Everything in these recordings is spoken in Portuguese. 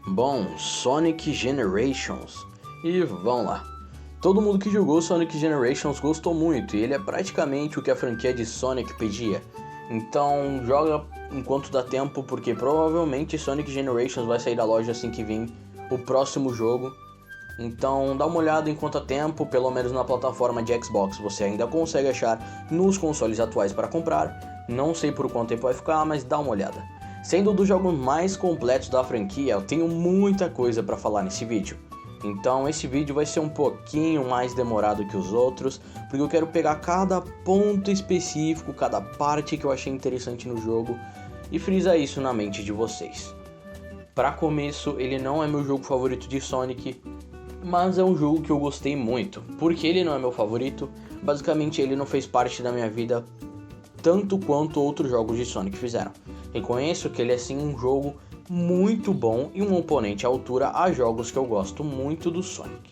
Bom, Sonic Generations. E vamos lá. Todo mundo que jogou Sonic Generations gostou muito, e ele é praticamente o que a franquia de Sonic pedia. Então joga enquanto dá tempo, porque provavelmente Sonic Generations vai sair da loja assim que vir o próximo jogo. Então dá uma olhada enquanto há tempo, pelo menos na plataforma de Xbox você ainda consegue achar nos consoles atuais para comprar. Não sei por quanto tempo vai ficar, mas dá uma olhada. Sendo um dos jogos mais completos da franquia, eu tenho muita coisa para falar nesse vídeo. Então esse vídeo vai ser um pouquinho mais demorado que os outros, porque eu quero pegar cada ponto específico, cada parte que eu achei interessante no jogo e frisar isso na mente de vocês. Para começo, ele não é meu jogo favorito de Sonic, mas é um jogo que eu gostei muito. Porque ele não é meu favorito, basicamente ele não fez parte da minha vida tanto quanto outros jogos de Sonic fizeram. Reconheço que ele é sim um jogo muito bom e um oponente à altura a jogos que eu gosto muito do Sonic.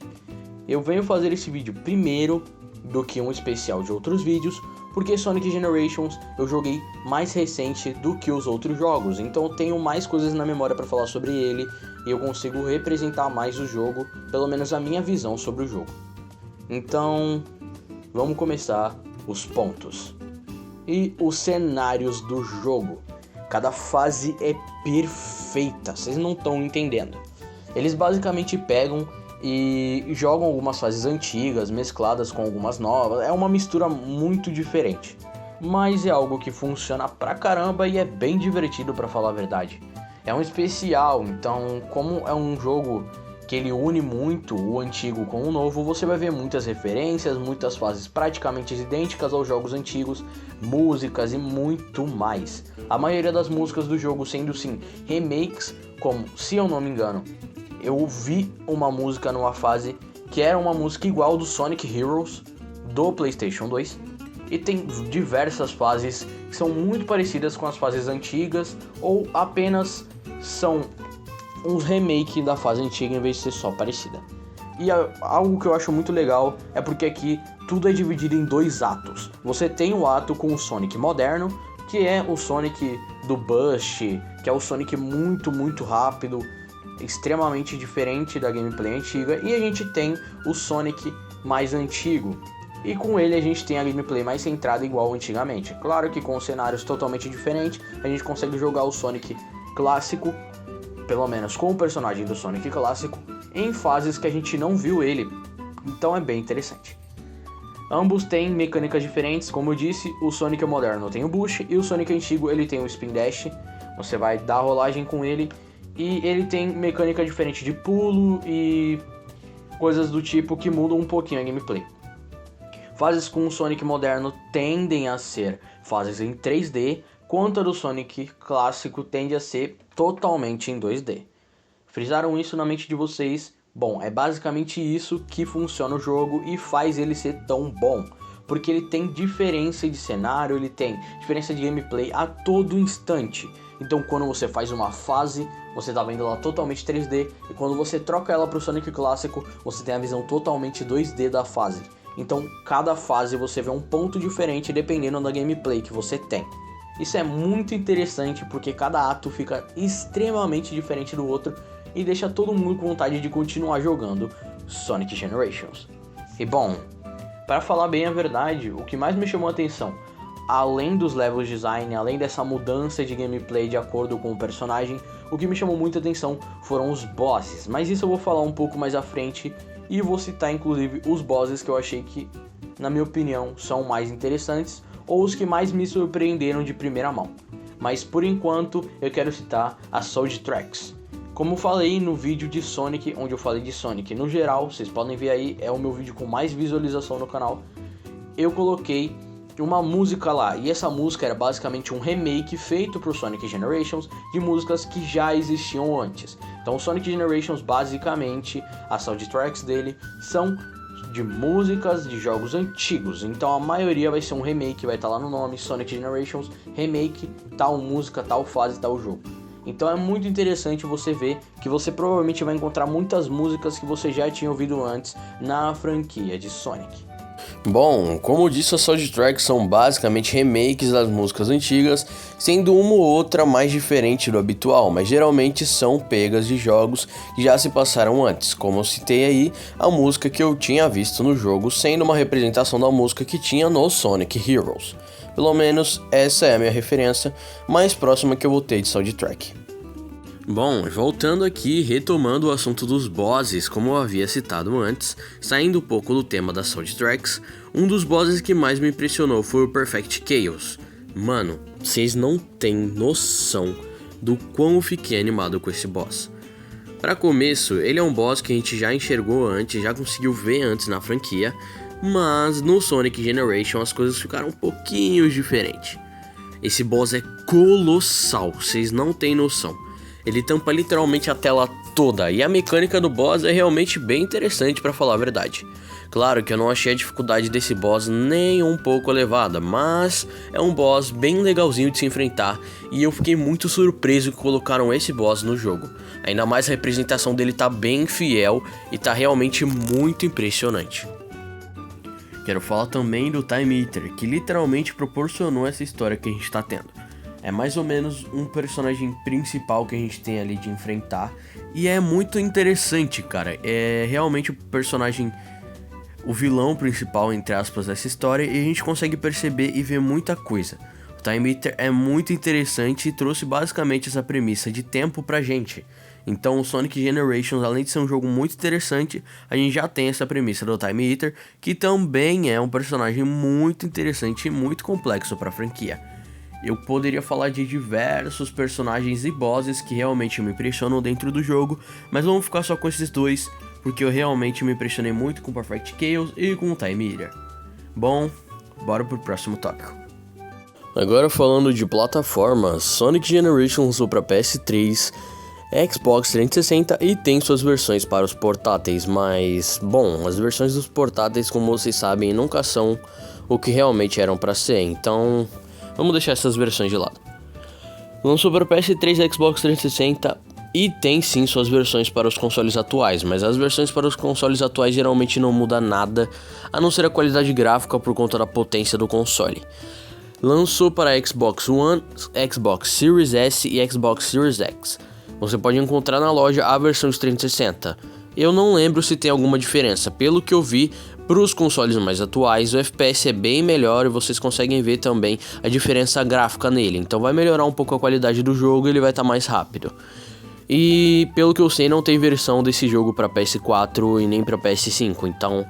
Eu venho fazer esse vídeo primeiro do que um especial de outros vídeos, porque Sonic Generations eu joguei mais recente do que os outros jogos, então eu tenho mais coisas na memória para falar sobre ele e eu consigo representar mais o jogo, pelo menos a minha visão sobre o jogo. Então, vamos começar os pontos. E os cenários do jogo. Cada fase é perfeita, vocês não estão entendendo. Eles basicamente pegam e jogam algumas fases antigas mescladas com algumas novas. É uma mistura muito diferente, mas é algo que funciona pra caramba e é bem divertido, pra falar a verdade. É um especial, então como é um jogo que ele une muito o antigo com o novo, você vai ver muitas referências, muitas fases praticamente idênticas aos jogos antigos, músicas e muito mais. A maioria das músicas do jogo sendo sim remakes, como, se eu não me engano, eu ouvi uma música numa fase que era uma música igual do Sonic Heroes do PlayStation 2, e tem diversas fases que são muito parecidas com as fases antigas ou apenas são uns remake da fase antiga em vez de ser só parecida. E algo que eu acho muito legal é porque aqui tudo é dividido em dois atos. Você tem o ato com o Sonic moderno, que é o Sonic do Bush, que é o Sonic muito rápido, extremamente diferente da gameplay antiga, e a gente tem o Sonic mais antigo, e com ele a gente tem a gameplay mais centrada igual antigamente. Claro que com cenários totalmente diferentes, a gente consegue jogar o Sonic clássico, pelo menos com o personagem do Sonic clássico, em fases que a gente não viu ele, então é bem interessante. Ambos têm mecânicas diferentes, como eu disse, o Sonic moderno tem o Bush e o Sonic antigo ele tem o Spin Dash, você vai dar rolagem com ele, e ele tem mecânica diferente de pulo e coisas do tipo que mudam um pouquinho a gameplay. Fases com o Sonic moderno tendem a ser fases em 3D, quanto a do Sonic clássico tende a ser totalmente em 2D. Frisaram isso na mente de vocês? Bom, é basicamente isso que funciona o jogo e faz ele ser tão bom, porque ele tem diferença de cenário, ele tem diferença de gameplay a todo instante. Então quando você faz uma fase, você tá vendo ela totalmente 3D, e quando você troca ela pro Sonic clássico, você tem a visão totalmente 2D da fase. Então cada fase você vê um ponto diferente dependendo da gameplay que você tem. Isso é muito interessante porque cada ato fica extremamente diferente do outro e deixa todo mundo com vontade de continuar jogando Sonic Generations. E bom, para falar bem a verdade, o que mais me chamou a atenção, além dos levels design, além dessa mudança de gameplay de acordo com o personagem, o que me chamou muita atenção foram os bosses, mas isso eu vou falar um pouco mais à frente e vou citar inclusive os bosses que eu achei que, na minha opinião, são mais interessantes ou os que mais me surpreenderam de primeira mão. Mas por enquanto eu quero citar as Sound Tracks. Como falei no vídeo de Sonic, onde eu falei de Sonic no geral, vocês podem ver aí, é o meu vídeo com mais visualização no canal, eu coloquei uma música lá, e essa música era basicamente um remake feito pro Sonic Generations de músicas que já existiam antes. Então o Sonic Generations basicamente, as soundtracks dele são de músicas de jogos antigos, então a maioria vai ser um remake, vai estar lá no nome, Sonic Generations, remake, tal música, tal fase, tal jogo. Então é muito interessante você ver que você provavelmente vai encontrar muitas músicas que você já tinha ouvido antes na franquia de Sonic. Bom, como disse, as soundtracks são basicamente remakes das músicas antigas, sendo uma ou outra mais diferente do habitual, mas geralmente são pegas de jogos que já se passaram antes, como eu citei aí, a música que eu tinha visto no jogo sendo uma representação da música que tinha no Sonic Heroes. Pelo menos essa é a minha referência mais próxima que eu vou ter de soundtrack. Bom, voltando aqui, retomando o assunto dos bosses, como eu havia citado antes, saindo um pouco do tema das soundtracks, um dos bosses que mais me impressionou foi o Perfect Chaos. Mano, vocês não têm noção do quão eu fiquei animado com esse boss. Para começo, ele é um boss que a gente já enxergou antes, já conseguiu ver antes na franquia, mas no Sonic Generation as coisas ficaram um pouquinho diferentes. Esse boss é colossal, vocês não têm noção. Ele tampa literalmente a tela toda, e a mecânica do boss é realmente bem interessante pra falar a verdade. Claro que eu não achei a dificuldade desse boss nem um pouco elevada, mas é um boss bem legalzinho de se enfrentar, e eu fiquei muito surpreso que colocaram esse boss no jogo. Ainda mais a representação dele tá bem fiel e tá realmente muito impressionante. Quero falar também do Time Eater, que literalmente proporcionou essa história que a gente tá tendo. É mais ou menos um personagem principal que a gente tem ali de enfrentar. E é muito interessante, cara. É realmente o personagem, o vilão principal, entre aspas, dessa história. E a gente consegue perceber e ver muita coisa. O Time Eater é muito interessante e trouxe basicamente essa premissa de tempo pra gente. Então o Sonic Generations, além de ser um jogo muito interessante, a gente já tem essa premissa do Time Eater, que também é um personagem muito interessante e muito complexo pra franquia. Eu poderia falar de diversos personagens e bosses que realmente me impressionam dentro do jogo, mas vamos ficar só com esses dois, porque eu realmente me impressionei muito com Perfect Chaos e com o Time Eater. Bom, bora pro próximo tópico. Agora falando de plataformas, Sonic Generations lançou para PS3, Xbox 360 e tem suas versões para os portáteis, mas, bom, as versões dos portáteis, como vocês sabem, nunca são o que realmente eram para ser, então vamos deixar essas versões de lado. Lançou para o PS3 e Xbox 360 e tem sim suas versões para os consoles atuais, mas as versões para os consoles atuais geralmente não muda nada, a não ser a qualidade gráfica por conta da potência do console. Lançou para Xbox One, Xbox Series S e Xbox Series X. Você pode encontrar na loja a versão de 360. Eu não lembro se tem alguma diferença, pelo que eu vi, para os consoles mais atuais, o FPS é bem melhor e vocês conseguem ver também a diferença gráfica nele. Então vai melhorar um pouco a qualidade do jogo e ele vai estar mais rápido. E pelo que eu sei, não tem versão desse jogo para PS4 e nem para PS5. Então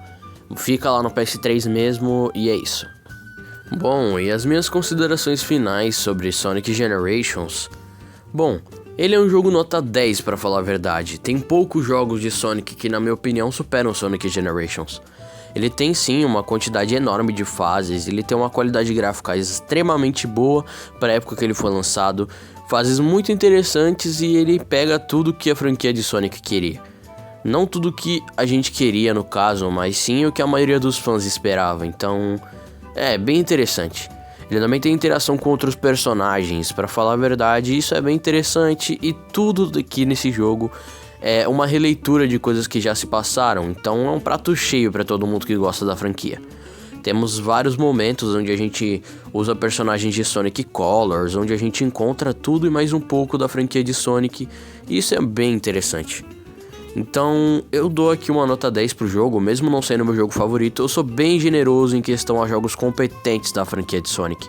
fica lá no PS3 mesmo e é isso. Bom, e as minhas considerações finais sobre Sonic Generations? Bom, ele é um jogo nota 10 para falar a verdade. Tem poucos jogos de Sonic que na minha opinião superam Sonic Generations. Ele tem sim uma quantidade enorme de fases, ele tem uma qualidade gráfica extremamente boa para a época que ele foi lançado, fases muito interessantes e ele pega tudo que a franquia de Sonic queria. Não tudo que a gente queria no caso, mas sim o que a maioria dos fãs esperava, então é bem interessante. Ele também tem interação com outros personagens, para falar a verdade, isso é bem interessante e tudo aqui nesse jogo é uma releitura de coisas que já se passaram, então é um prato cheio para todo mundo que gosta da franquia. Temos vários momentos onde a gente usa personagens de Sonic Colors, onde a gente encontra tudo e mais um pouco da franquia de Sonic, e isso é bem interessante. Então eu dou aqui uma nota 10 pro jogo, mesmo não sendo meu jogo favorito, eu sou bem generoso em questão a jogos competentes da franquia de Sonic.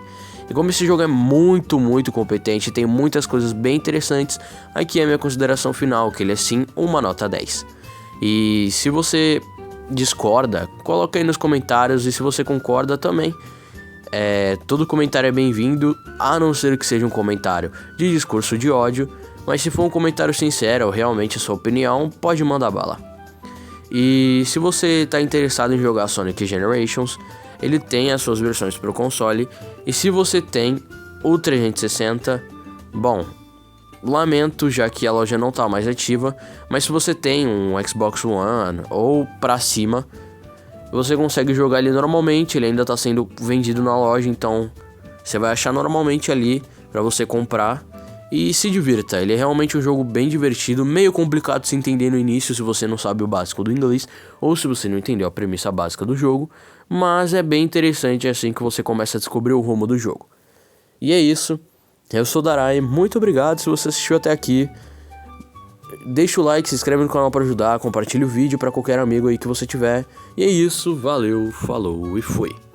E como esse jogo é muito competente e tem muitas coisas bem interessantes, aqui é a minha consideração final, que ele é sim uma nota 10. E se você discorda, coloca aí nos comentários, e se você concorda também. Todo comentário é bem-vindo, a não ser que seja um comentário de discurso de ódio, mas se for um comentário sincero ou realmente a sua opinião, pode mandar bala. E se você está interessado em jogar Sonic Generations, ele tem as suas versões para o console, e se você tem o 360, bom, lamento já que a loja não está mais ativa, mas se você tem um Xbox One ou para cima, você consegue jogar ele normalmente, ele ainda está sendo vendido na loja, então você vai achar normalmente ali para você comprar. e se divirta. Ele é realmente um jogo bem divertido, meio complicado de se entender no início se você não sabe o básico do inglês ou se você não entendeu a premissa básica do jogo, mas é bem interessante assim que você começa a descobrir o rumo do jogo. E é isso, eu sou o Darai, muito obrigado se você assistiu até aqui. Deixa o like, se inscreve no canal para ajudar, compartilha o vídeo para qualquer amigo aí que você tiver. E é isso, valeu, falou e fui.